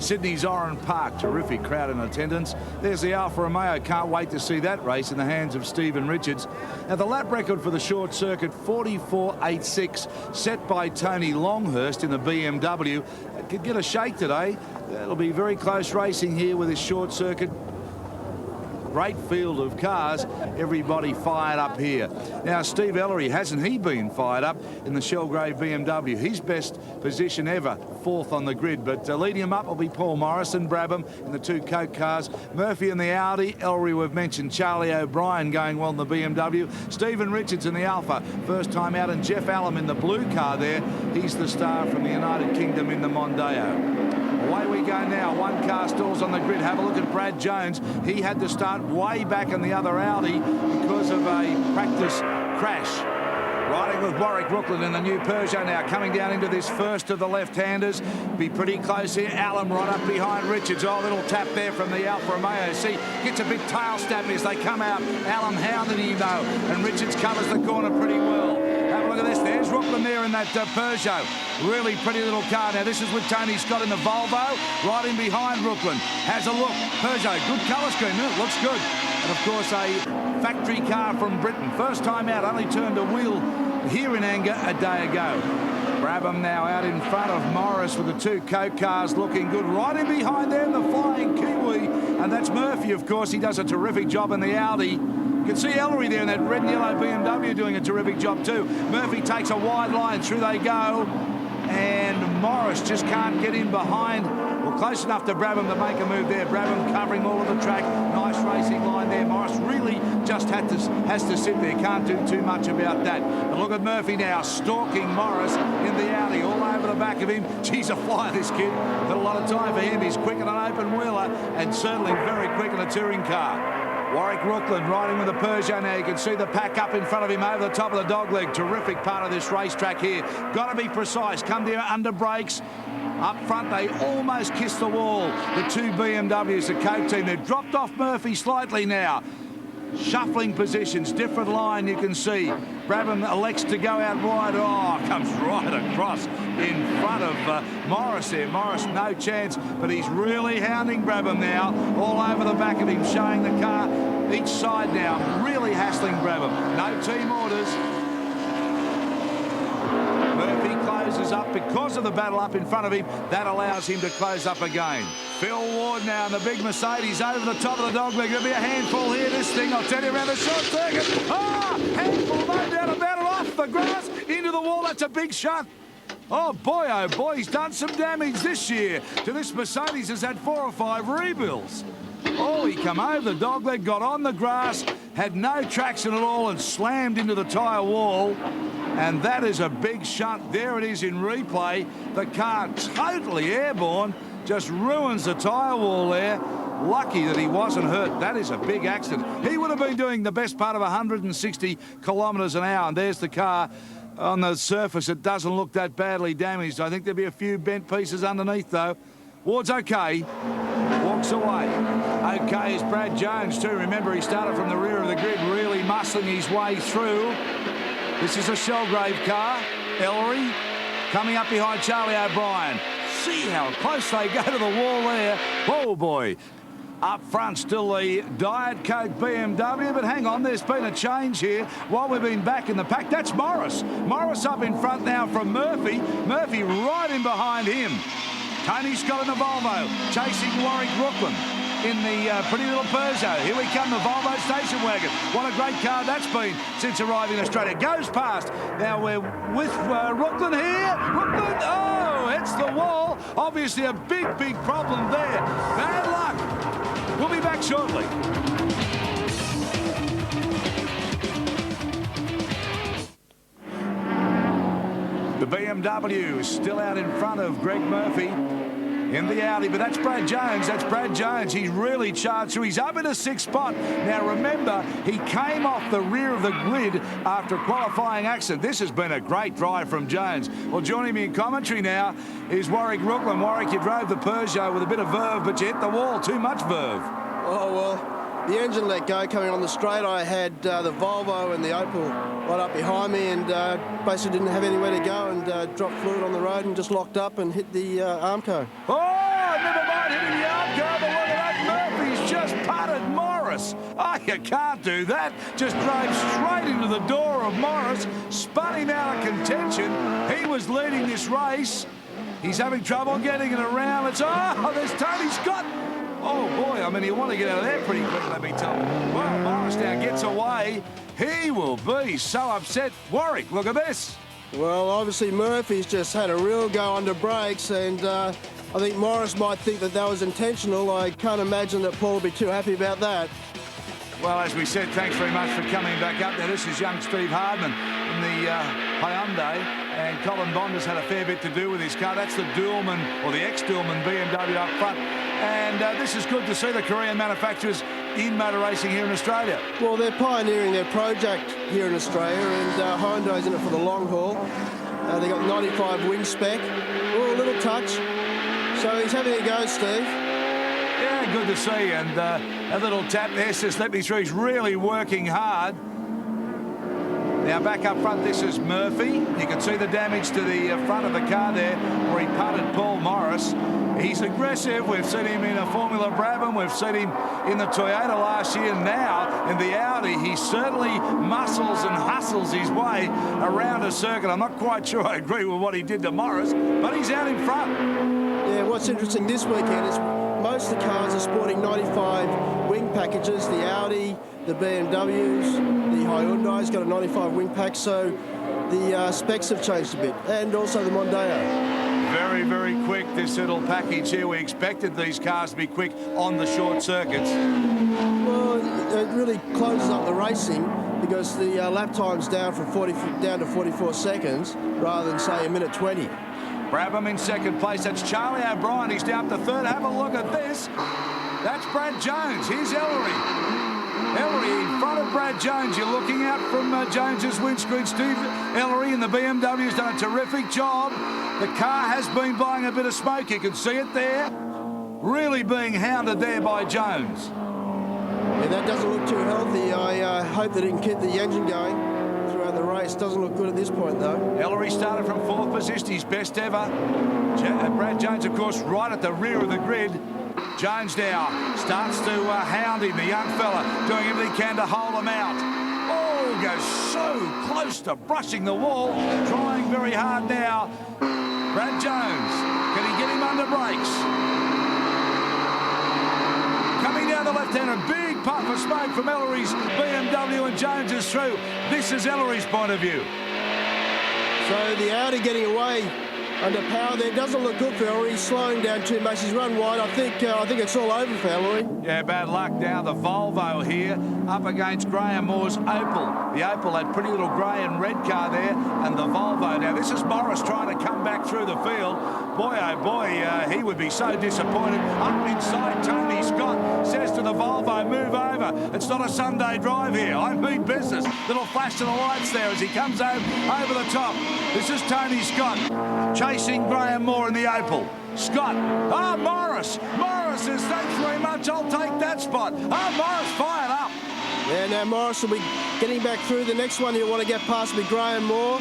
Sydney's Oran Park, terrific crowd in attendance. There's the Alfa Romeo. Can't wait to see that race in the hands of Stephen Richards. Now, the lap record for the short circuit, 44.86, set by Tony Longhurst in the BMW. It could get a shake today. It'll be very close racing here with this short circuit. Great field of cars, everybody fired up here. Now, Steve Ellery, hasn't he been fired up in the Shellgrave BMW? His best position ever, fourth on the grid. But leading him up will be Paul Morrison, Brabham in the two Coke cars, Murphy in the Audi, Ellery we've mentioned, Charlie O'Brien going well in the BMW, Stephen Richards in the Alfa, first time out, and Jeff Allen in the blue car there. He's the star from the United Kingdom in the Mondeo. Away we go now. One car stalls on the grid. Have a look at Brad Jones. He had to start way back in the other Audi because of a practice crash. Riding with Warwick Brooklyn in the new Peugeot now, coming down into this first of the left-handers. Be pretty close here. Allen right up behind Richards. Oh, little tap there from the Alfa Romeo. See, gets a big tail stab as they come out. Allen hounding him though, and Richards covers the corner pretty well. Have a look at this. There's Brooklyn there in that Peugeot. Really pretty little car. Now, this is with Tony Scott in the Volvo, right in behind Brooklyn. Has a look. Peugeot, good colour scheme. It looks good. And, of course, a factory car from Britain. First time out, only turned a wheel here in anger a day ago. Brabham now out in front of Morris with the two Coke cars looking good. Right in behind them, the flying Kiwi. And that's Murphy, of course. He does a terrific job in the Audi. You can see Ellery there in that red and yellow BMW doing a terrific job too. Murphy takes a wide line, through they go. And Morris just can't get in behind. Well, close enough to Brabham to make a move there. Brabham covering all of the track. Nice racing line there. Morris really just has to sit there. Can't do too much about that. But look at Murphy now, stalking Morris in the Audi, all over the back of him. Geez, a flyer, this kid. Got a lot of time for him. He's quick in an open wheeler and certainly very quick in a touring car. Warwick Brooklyn riding with the Peugeot now. You can see the pack up in front of him over the top of the dogleg. Terrific part of this racetrack here. Got to be precise. Come there under brakes. Up front, they almost kissed the wall. The two BMWs, the Coke team. They've dropped off Murphy slightly now. Shuffling positions, different line you can see. Brabham elects to go out wide. Oh, comes right across in front of Morris there. Morris, no chance, but he's really hounding Brabham now. All over the back of him, showing the car each side now. Really hassling Brabham. No team orders. Murphy closes up because of the battle up in front of him. That allows him to close up again. Phil Ward now in the big Mercedes over the top of the dogleg. There'll be a handful here, this thing. I'll tell you, around the short circuit. Ah, handful, no doubt about it, off the grass, into the wall. That's a big shot. Oh boy, he's done some damage this year to this Mercedes. Has had 4 or 5 rebuilds. Oh, he come over the dogleg, got on the grass, had no traction at all and slammed into the tyre wall. And that is a big shunt. There it is in replay. The car totally airborne, just ruins the tyre wall there. Lucky that he wasn't hurt. That is a big accident. He would have been doing the best part of 160 kilometres an hour. And there's the car on the surface. It doesn't look that badly damaged. I think there'll be a few bent pieces underneath, though. Ward's okay. Walks away. Okay is Brad Jones, too. Remember, he started from the rear of the grid, really muscling his way through. This is a Shellgrave car. Ellery coming up behind Charlie O'Brien. See how close they go to the wall there. Oh, boy. Up front, still the Diet Coke BMW, but hang on, there's been a change here while we've been back in the pack. That's Morris. Morris up in front now from Murphy. Murphy right in behind him. Tony Scott in the Volvo, chasing Warwick Brooklyn in the pretty little Peugeot. Here we come, the Volvo station wagon. What a great car that's been since arriving in Australia. Goes past. Now we're with Brooklyn here. Brooklyn, oh, hits the wall. Obviously a big problem there. Bad luck. We'll be back shortly. The BMW is still out in front of Greg Murphy in the Audi, but that's Brad Jones. That's Brad Jones. He's really charged through. He's up in a 6th spot. Now, remember, he came off the rear of the grid after a qualifying accident. This has been a great drive from Jones. Well, joining me in commentary now is Warwick Brooklyn. Warwick, you drove the Peugeot with a bit of verve, but you hit the wall. Too much verve. Oh, well, the engine let go coming on the straight. I had the Volvo and the Opel right up behind me and basically didn't have anywhere to go and dropped fluid on the road and just locked up and hit the Armco. Oh, never mind. Oh, you can't do that. Just drove straight into the door of Morris, spun him out of contention. He was leading this race. He's having trouble getting it around. There's Tony Scott. Oh, boy, I mean, you want to get out of there pretty quick, let me tell you. Well, Morris now gets away. He will be so upset. Warwick, look at this. Well, obviously Murphy's just had a real go under brakes, and I think Morris might think that that was intentional. I can't imagine that Paul will be too happy about that. Well, as we said, thanks very much for coming back up there. This is young Steve Hardman in the Hyundai, and Colin Bond has had a fair bit to do with his car. That's the Duelman, or the ex-Duelman BMW up front. And this is good to see the Korean manufacturers in motor racing here in Australia. Well, they're pioneering their project here in Australia, and Hyundai's in it for the long haul. They got 95 wing spec. Oh, a little touch. So he's having a go, Steve. Yeah, good to see. And a little tap there says, let me through. He's really working hard. Now back up front, this is Murphy. You can see the damage to the front of the car there where he punted Paul Morris. He's aggressive. We've seen him in a Formula Brabham. We've seen him in the Toyota last year. Now in the Audi, he certainly muscles and hustles his way around a circuit. I'm not quite sure I agree with what he did to Morris, but he's out in front. Yeah, what's interesting this weekend is most of the cars are sporting 95 wing packages. The Audi, the BMWs, the Hyundai's got a 95 wing pack, so the specs have changed a bit, and also the Mondeo. Very, very quick, this little package here. We expected these cars to be quick on the short circuits. Well, it really closes up the racing because the lap time's down from 40 down to 44 seconds rather than, say, a minute 20. Brabham in second place. That's Charlie O'Brien. He's down to third. Have a look at this. That's Brad Jones. Here's Ellery. Ellery in front of Brad Jones. You're looking out from Jones's windscreen. Steve Ellery in the BMW's done a terrific job. The car has been blowing a bit of smoke. You can see it there. Really being hounded there by Jones. Yeah, that doesn't look too healthy. I hope they didn't keep the engine going throughout the race. Doesn't look good at this point, though. Ellery started from fourth position, his best ever. Brad Jones, of course, right at the rear of the grid. Jones now starts to hound him, the young fella, doing everything he can to hold him out. Oh, goes so close to brushing the wall, trying very hard now. Brad Jones, can he get him under brakes? Coming down the left-hander, big puff of smoke from Ellery's BMW, and Jones is through. This is Ellery's point of view. So the Audi getting away under power there. Doesn't look good for Ellery. He's slowing down too much. He's run wide. I think it's all over for Ellery. Yeah, bad luck now. The Volvo here up against Graham Moore's Opel. The Opel, that pretty little grey and red car there, and the Volvo. Now, this is Morris trying to come back through the field. Boy, oh boy, he would be so disappointed. Up inside, Tony Scott says to the Volvo, move over. It's not a Sunday drive here. I mean business. Little flash to the lights there as he comes over the top. This is Tony Scott chasing Graham Moore in the Opel. Scott. Ah, Morris. Morris says, thanks very much. I'll take that spot. Ah, Morris fired up. Yeah, now Morris will be getting back through. The next one he'll want to get past will be Graham Moore.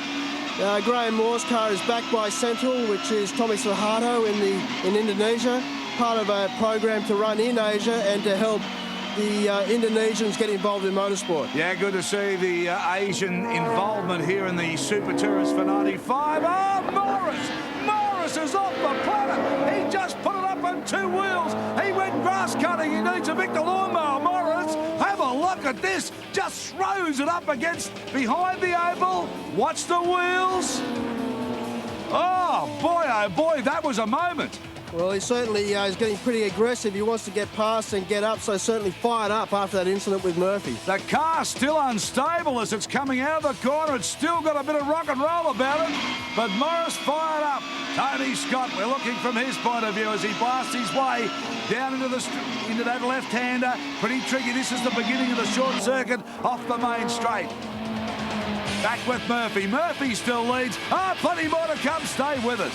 Graham Moore's car is backed by Central, which is Tommy Suharto in Indonesia, part of a program to run in Asia and to help the Indonesians get involved in motorsport. Yeah, good to see the Asian involvement here in the Super Tourist for 95. Oh, Morris! Morris is off the planet. He just put it up on two wheels. He went grass cutting. He needs a Victor lawnmower. Morris, have a look at this. Just throws it up against behind the Opel. Watch the wheels. Oh boy, that was a moment. Well, he certainly is getting pretty aggressive. He wants to get past and get up, so certainly fired up after that incident with Murphy. The car's still unstable as it's coming out of the corner. It's still got a bit of rock and roll about it, but Morris fired up. Tony Scott, we're looking from his point of view as he blasts his way down into that left-hander. Pretty tricky. This is the beginning of the short circuit off the main straight. Back with Murphy. Murphy still leads. Plenty more to come. Stay with us.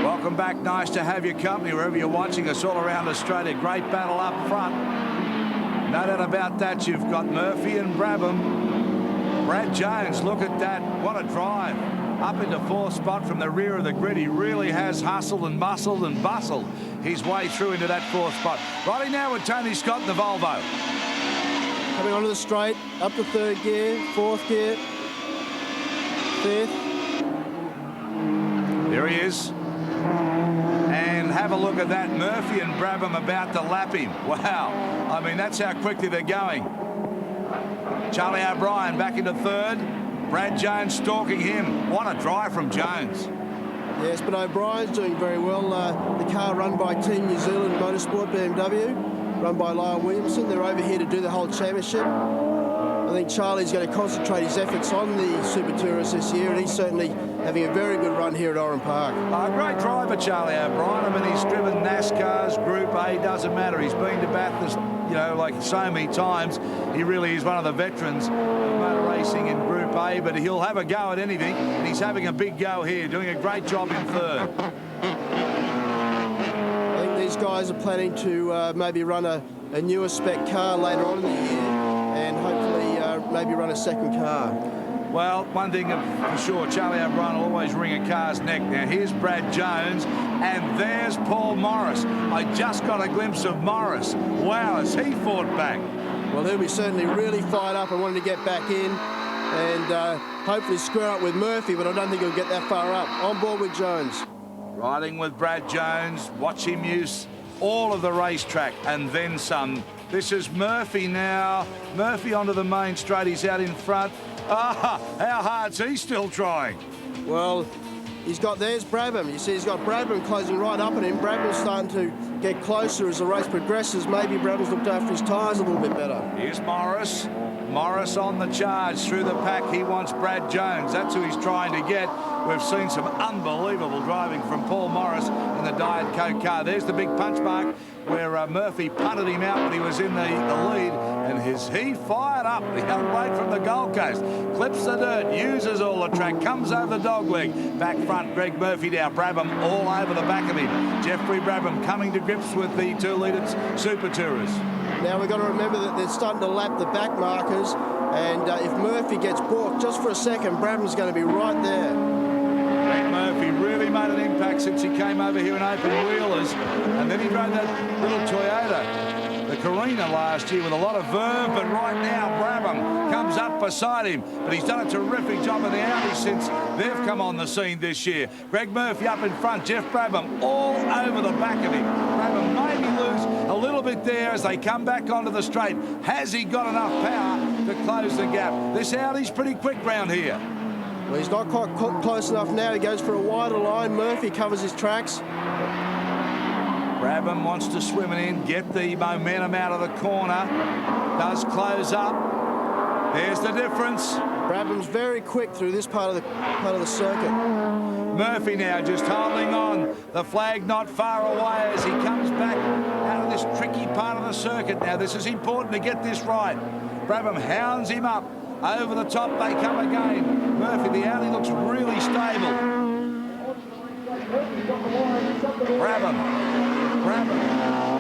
Welcome back. Nice to have your company wherever you're watching us all around Australia. Great battle up front. No doubt about that. You've got Murphy and Brabham. Brad Jones, look at that. What a drive. up into fourth spot from the rear of the grid. He really has hustled and muscled and bustled his way through into that fourth spot. Riding now with Tony Scott in the Volvo. Coming onto the straight, up to third gear, fourth gear, fifth. There he is. And have a look at that. Murphy and Brabham about to lap him. Wow. I mean, that's how quickly they're going. Charlie O'Brien back into third. Brad Jones stalking him. What a drive from Jones. Yes, but O'Brien's doing very well. The car run by Team New Zealand Motorsport BMW, run by Lyle Williamson. They're over here to do the whole championship. I think Charlie's going to concentrate his efforts on the Super Tourist this year, and he's certainly having a very good run here at Oran Park. Great driver, Charlie O'Brien. I mean, he's driven NASCAR's Group A, doesn't matter. He's been to Bathurst, you know, like so many times. He really is one of the veterans of motor racing in Group A, but he'll have a go at anything, and he's having a big go here, doing a great job in third. I think these guys are planning to maybe run a newer spec car later on in the year, and hopefully maybe run a second car. Well, one thing for sure, Charlie O'Brien will always wring a car's neck. Now, here's Brad Jones, and there's Paul Morris. I just got a glimpse of Morris. Wow, has he fought back? Well, he'll be certainly really fired up and wanting to get back in and hopefully square up with Murphy, but I don't think he'll get that far up. On board with Jones. Riding with Brad Jones. Watch him use all of the racetrack and then some. This is Murphy now. Murphy onto the main straight. He's out in front. How hard's he still trying? Well, there's Brabham. You see, he's got Brabham closing right up at him. Brabham's starting to get closer as the race progresses. Maybe Brabham's looked after his tyres a little bit better. Here's Morris. Morris on the charge through the pack. He wants Brad Jones. That's who he's trying to get. We've seen some unbelievable driving from Paul Morris in the Diet Coke car. There's the big punch mark where Murphy punted him out when he was in the lead, and he fired up. The young bloke from the Gold Coast clips the dirt, uses all the track, comes over the dog leg. Back front, Greg Murphy now. Brabham all over the back of him. Jeffrey Brabham coming to grips with the 2 litre Super Tourist. Now we've got to remember that they're starting to lap the back markers, and if Murphy gets balked just for a second, Brabham's going to be right there. Greg Murphy really made an impact since he came over here in open wheelers, and then he drove that little Toyota, the Carina, last year with a lot of verve, but right now Brabham comes up beside him, but he's done a terrific job in the Audi since they've come on the scene this year. Greg Murphy up in front, Jeff Brabham all over the back of him. Brabham maybe lose a little bit there as they come back onto the straight. Has he got enough power to close the gap? This Audi's pretty quick round here. Well, he's not quite close enough now. He goes for a wider line. Murphy covers his tracks. Brabham wants to swim it in, get the momentum out of the corner. Does close up. There's the difference. Brabham's very quick through this part of the circuit. Murphy now just holding on. The flag not far away as he comes back out of this tricky part of the circuit. Now, this is important to get this right. Brabham hounds him up. Over the top they come again. Murphy, the Audi looks really stable. Brabham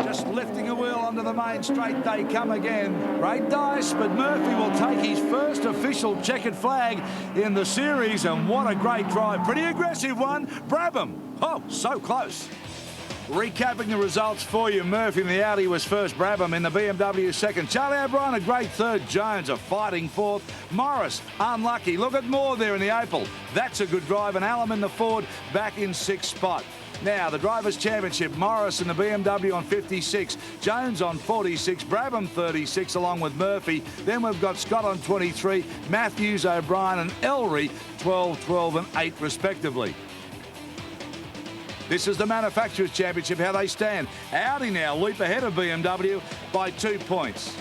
just lifting a wheel onto the main straight. They come again. Great dice, but Murphy will take his first official checkered flag in the series, and what a great drive. Pretty aggressive one. Brabham, oh, so close. Recapping the results for you, Murphy in the Audi was first, Brabham in the BMW second, Charlie O'Brien a great third, Jones a fighting fourth, Morris unlucky. Look at Moore there in the Opel. That's a good drive, and Allam in the Ford back in 6th spot. Now, the Drivers' Championship, Morris in the BMW on 56, Jones on 46, Brabham 36 along with Murphy. Then we've got Scott on 23, Matthews, O'Brien and Ellery 12, 12 and 8 respectively. This is the Manufacturers' Championship, how they stand. Audi now leap ahead of BMW by 2 points.